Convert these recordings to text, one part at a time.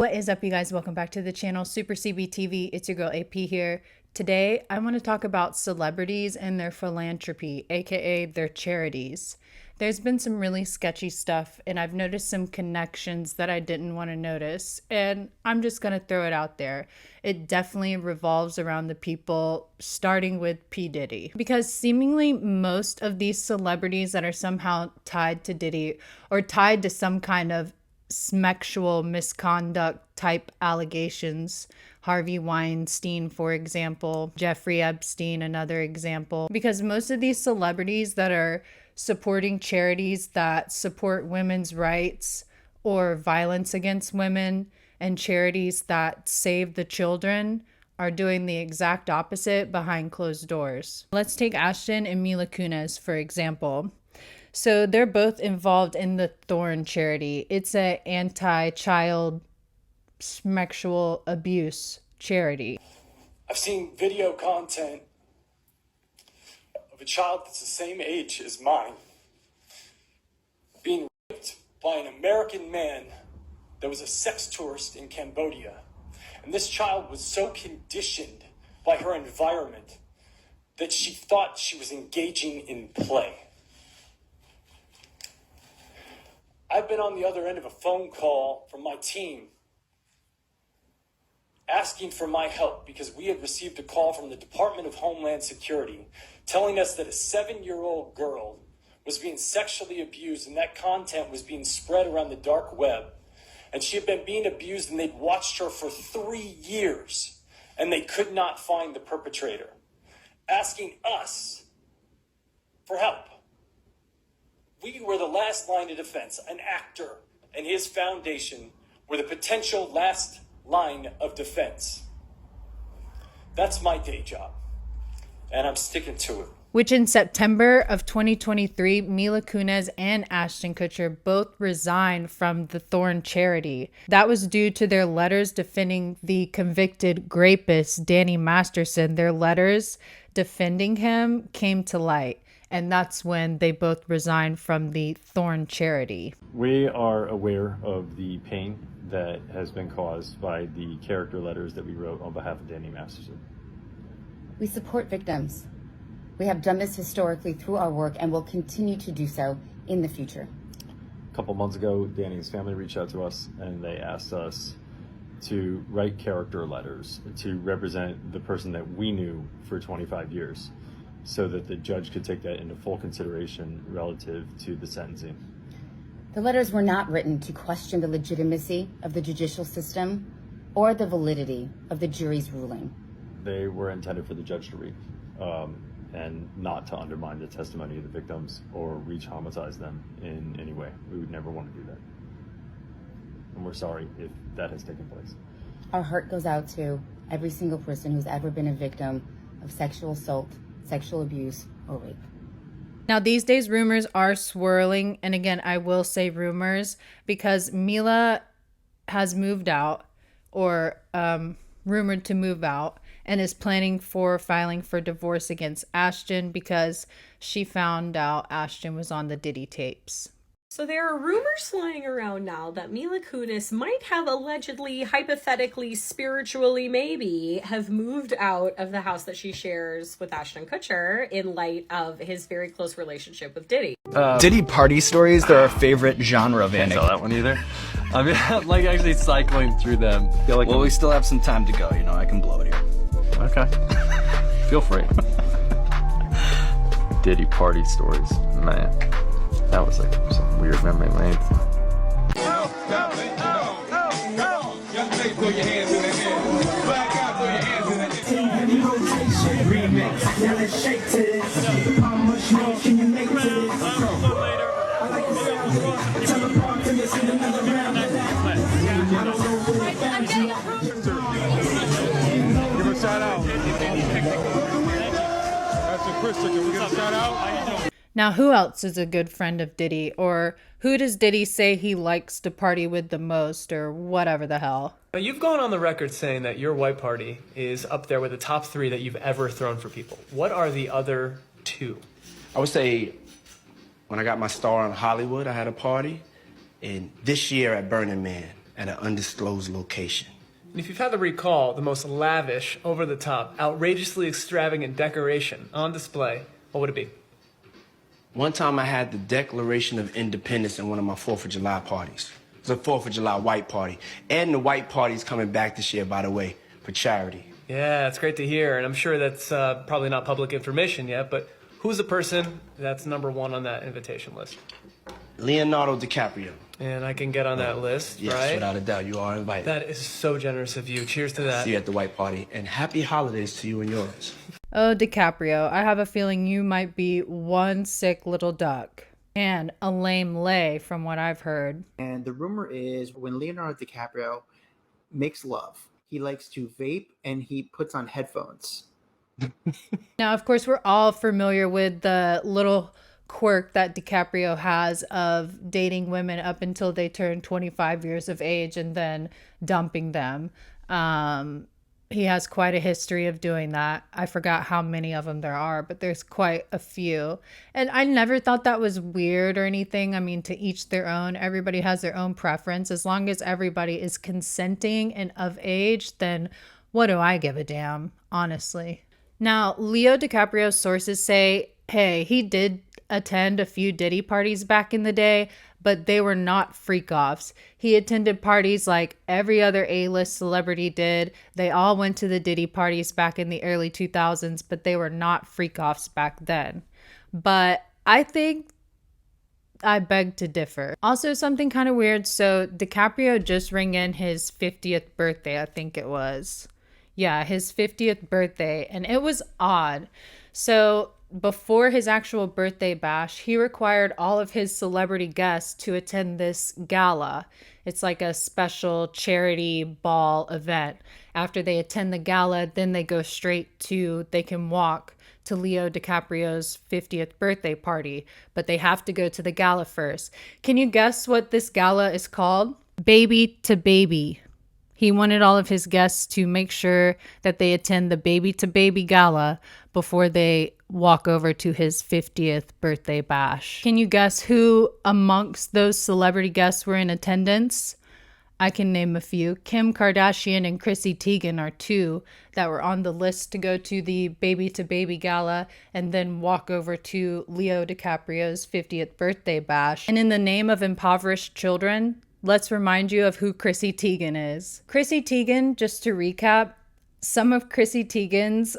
What is up, you guys? Welcome back to the channel, Super CBTV. It's your girl AP here. Today, I want to talk about celebrities and their philanthropy, aka their charities. There's been some really sketchy stuff, and I've noticed some connections that I didn't want to notice, and I'm just going to throw it out there. It definitely revolves around the people, starting with P. Diddy. Because seemingly most of these celebrities that are somehow tied to Diddy or tied to some kind of sexual misconduct type allegations. Harvey Weinstein, for example, Jeffrey Epstein, another example, because most of these celebrities that are supporting charities that support women's rights or violence against women and charities that save the children are doing the exact opposite behind closed doors. Let's take Ashton and Mila Kunis, for example. So they're both involved in the Thorn charity. It's an anti-child sexual abuse charity. I've seen video content of a child that's the same age as mine being raped by an American man that was a sex tourist in Cambodia. And this child was so conditioned by her environment that she thought she was engaging in play. I've been on the other end of a phone call from my team asking for my help because we had received a call from the Department of Homeland Security telling us that a 7-year-old girl was being sexually abused, and that content was being spread around the dark web. And she had been being abused, and they'd watched her for 3 years, and they could not find the perpetrator, asking us for help. We were the last line of defense. An actor and his foundation were the potential last line of defense. That's my day job, and I'm sticking to it. Which in September of 2023, Mila Kunis and Ashton Kutcher both resigned from the Thorn charity. That was due to their letters defending the convicted rapist, Danny Masterson. Their letters defending him came to light. And that's when they both resigned from the Thorn charity. We are aware of the pain that has been caused by the character letters that we wrote on behalf of Danny Masterson. We support victims. We have done this historically through our work and will continue to do so in the future. A couple months ago, Danny's family reached out to us and they asked us to write character letters to represent the person that we knew for 25 years. So that the judge could take that into full consideration relative to the sentencing. The letters were not written to question the legitimacy of the judicial system or the validity of the jury's ruling. They were intended for the judge to read and not to undermine the testimony of the victims or re-traumatize them in any way. We would never want to do that. And we're sorry if that has taken place. Our heart goes out to every single person who's ever been a victim of sexual assault, sexual abuse, or rape. Now, these days, rumors are swirling. And again, I will say rumors because Mila has moved out or rumored to move out and is planning for filing for divorce against Ashton because she found out Ashton was on the Diddy tapes. So there are rumors flying around now that Mila Kunis might have allegedly, hypothetically, spiritually, maybe, have moved out of the house that she shares with Ashton Kutcher in light of his very close relationship with Diddy. Diddy party stories, they're our favorite genre of Can't tell that one either. I mean, I'm like actually cycling through them. Well, we still have some time to go, you know, I can blow it here. Okay. Feel free. Diddy party stories, man. That was like some weird memory lane. Give a shout out. That's a Christian. Can we get a shout out? Now, who else is a good friend of Diddy? Or who does Diddy say he likes to party with the most, or whatever the hell? You've gone on the record saying that your white party is up there with the top 3 that you've ever thrown for people. What are the other 2? I would say when I got my star in Hollywood, I had a party. And this year at Burning Man at an undisclosed location. And if you've had to recall the most lavish, over-the-top, outrageously extravagant decoration on display, what would it be? One time I had the Declaration of Independence in one of my 4th of July parties. It was a 4th of July white party. And the white party's coming back this year, by the way, for charity. Yeah, it's great to hear, and I'm sure that's probably not public information yet, but who's the person that's number 1 on that invitation list? Leonardo DiCaprio. And I can get on that list, Yes, right? without a doubt, you are invited. That is so generous of you. Cheers to that. See you at the white party, and happy holidays to you and yours. Oh, DiCaprio, I have a feeling you might be one sick little duck. And a lame lay, from what I've heard. And the rumor is when Leonardo DiCaprio makes love, he likes to vape and he puts on headphones. Now, of course, we're all familiar with the little quirk that DiCaprio has of dating women up until they turn 25 years of age and then dumping them. He has quite a history of doing that. I forgot how many of them there are, but there's quite a few. And I never thought that was weird or anything. I mean, to each their own. Everybody has their own preference. As long as everybody is consenting and of age, then what do I give a damn, honestly? Now, Leo DiCaprio's sources say, hey, he did attend a few Diddy parties back in the day, but they were not freak-offs. He attended parties like every other A-list celebrity did. They all went to the Diddy parties back in the early 2000s, but they were not freak-offs back then. But I think I beg to differ. Also, something kind of weird. So DiCaprio just rang in his 50th birthday, I think it was. Yeah, his 50th birthday. And it was odd. So before his actual birthday bash, he required all of his celebrity guests to attend this gala. It's like a special charity ball event. After they attend the gala, then they go straight to, they can walk to Leo DiCaprio's 50th birthday party, but they have to go to the gala first. Can you guess what this gala is called? Baby to Baby. He wanted all of his guests to make sure that they attend the Baby to Baby gala before they walk over to his 50th birthday bash. Can you guess who amongst those celebrity guests were in attendance? I can name a few. Kim Kardashian and Chrissy Teigen are 2 that were on the list to go to the Baby to Baby gala and then walk over to Leo DiCaprio's 50th birthday bash. And in the name of impoverished children, let's remind you of who Chrissy Teigen is. Chrissy Teigen, just to recap, some of Chrissy Teigen's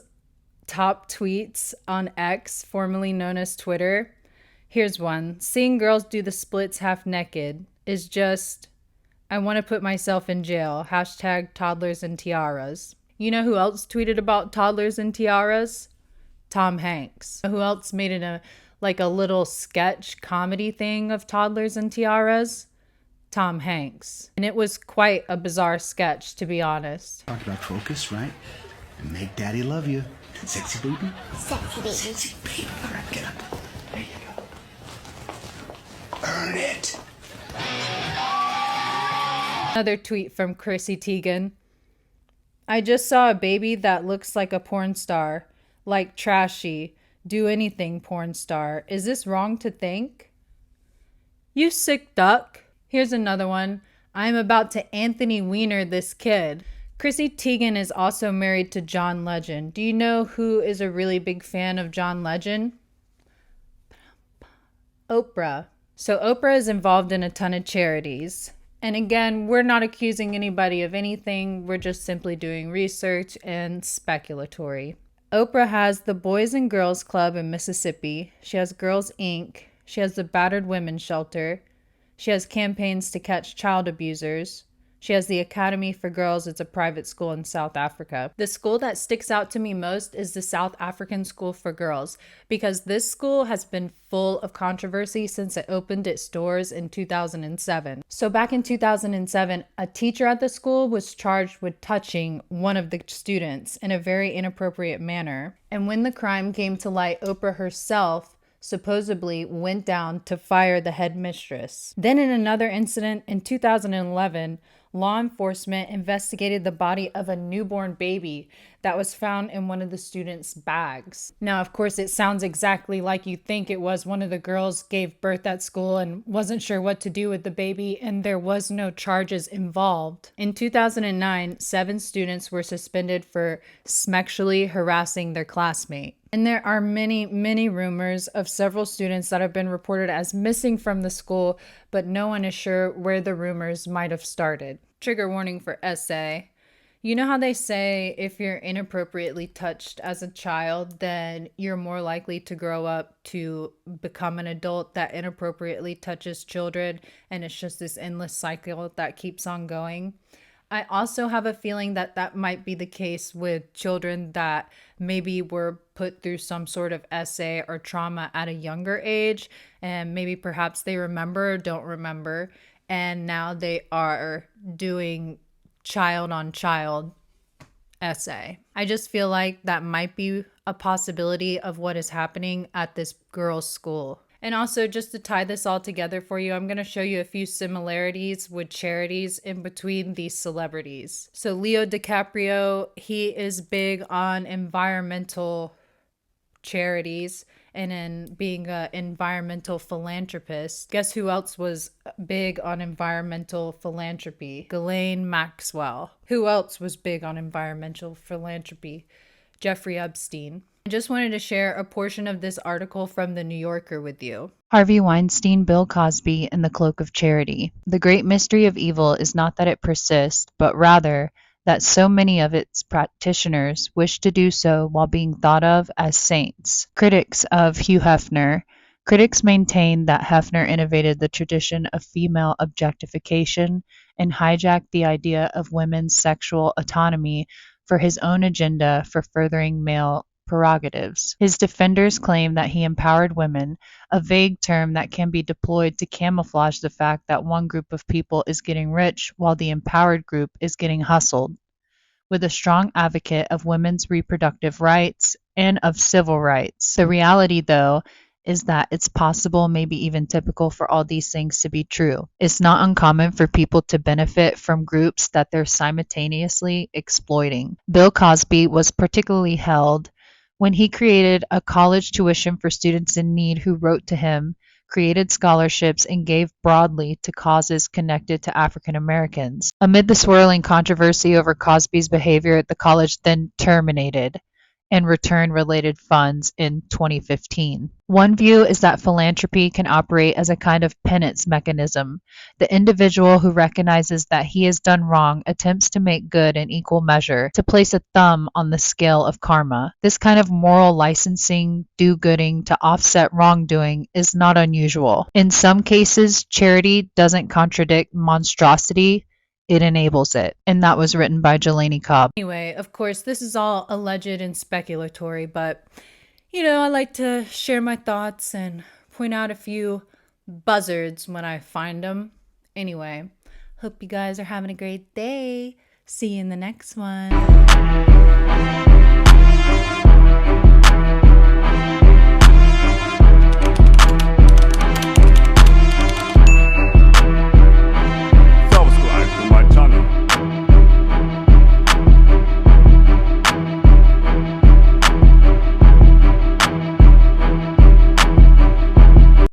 top tweets on X, formerly known as Twitter. Here's one. Seeing girls do the splits half naked is just, I want to put myself in jail. Hashtag toddlers and tiaras. You know who else tweeted about toddlers and tiaras? Tom Hanks. Who else made it a little sketch comedy thing of toddlers and tiaras? Tom Hanks. And it was quite a bizarre sketch, to be honest. Talk about focus, right? And make daddy love you. Sexy baby? Sexy baby. Sexy baby. All right, get up. There you go. Earn it. Another tweet from Chrissy Teigen. I just saw a baby that looks like a porn star. Like trashy. Do anything, porn star. Is this wrong to think? You sick duck. Here's another one. I'm about to Anthony Weiner this kid. Chrissy Teigen is also married to John Legend. Do you know who is a really big fan of John Legend? Oprah. So Oprah is involved in a ton of charities. And again, we're not accusing anybody of anything. We're just simply doing research and speculatory. Oprah has the Boys and Girls Club in Mississippi. She has Girls Inc. She has the Battered Women's Shelter. She has campaigns to catch child abusers. She has the Academy for Girls. It's a private school in South Africa. The school that sticks out to me most is the South African School for Girls, because this school has been full of controversy since it opened its doors in 2007. So back in 2007, a teacher at the school was charged with touching one of the students in a very inappropriate manner. And when the crime came to light, Oprah herself supposedly went down to fire the headmistress. Then in another incident in 2011, law enforcement investigated the body of a newborn baby that was found in one of the students' bags. Now, of course, it sounds exactly like you think it was. One of the girls gave birth at school and wasn't sure what to do with the baby, and there was no charges involved. In 2009, 7 students were suspended for sexually harassing their classmate. And there are many, many rumors of several students that have been reported as missing from the school, but no one is sure where the rumors might have started. Trigger warning for essay. You know how they say if you're inappropriately touched as a child, then you're more likely to grow up to become an adult that inappropriately touches children, and it's just this endless cycle that keeps on going. I also have a feeling that that might be the case with children that maybe were put through some sort of essay or trauma at a younger age, and maybe perhaps they remember or don't remember, and now they are doing child on child essay. I just feel like that might be a possibility of what is happening at this girls' school. And also, just to tie this all together for you, I'm going to show you a few similarities with Charities in between these celebrities. So Leo DiCaprio, he is big on environmental charities and in being an environmental philanthropist. Guess who else was big on environmental philanthropy? Ghislaine Maxwell. Who else was big on environmental philanthropy? Jeffrey Epstein. I just wanted to share a portion of this article from The New Yorker with you. Harvey Weinstein, Bill Cosby, and the Cloak of Charity. The great mystery of evil is not that it persists, but rather that so many of its practitioners wish to do so while being thought of as saints. Critics of Hugh Hefner. Critics maintain that Hefner innovated the tradition of female objectification and hijacked the idea of women's sexual autonomy for his own agenda for furthering male prerogatives. His defenders claim that he empowered women, a vague term that can be deployed to camouflage the fact that one group of people is getting rich while the empowered group is getting hustled. With a strong advocate of women's reproductive rights and of civil rights. The reality, though, is that it's possible, maybe even typical, for all these things to be true. It's not uncommon for people to benefit from groups that they're simultaneously exploiting. Bill Cosby was particularly held when he created a college tuition for students in need who wrote to him, created scholarships, and gave broadly to causes connected to African Americans. Amid the swirling controversy over Cosby's behavior, the college then terminated and returned related funds in 2015. One view is that philanthropy can operate as a kind of penance mechanism. The individual who recognizes that he has done wrong attempts to make good in equal measure, to place a thumb on the scale of karma. This kind of moral licensing, do-gooding to offset wrongdoing is not unusual. In some cases, charity doesn't contradict monstrosity, it enables it. And that was written by Jelani Cobb. Anyway, of course, this is all alleged and speculatory, but, I like to share my thoughts and point out a few buzzards when I find them. Anyway, hope you guys are having a great day. See you in the next one.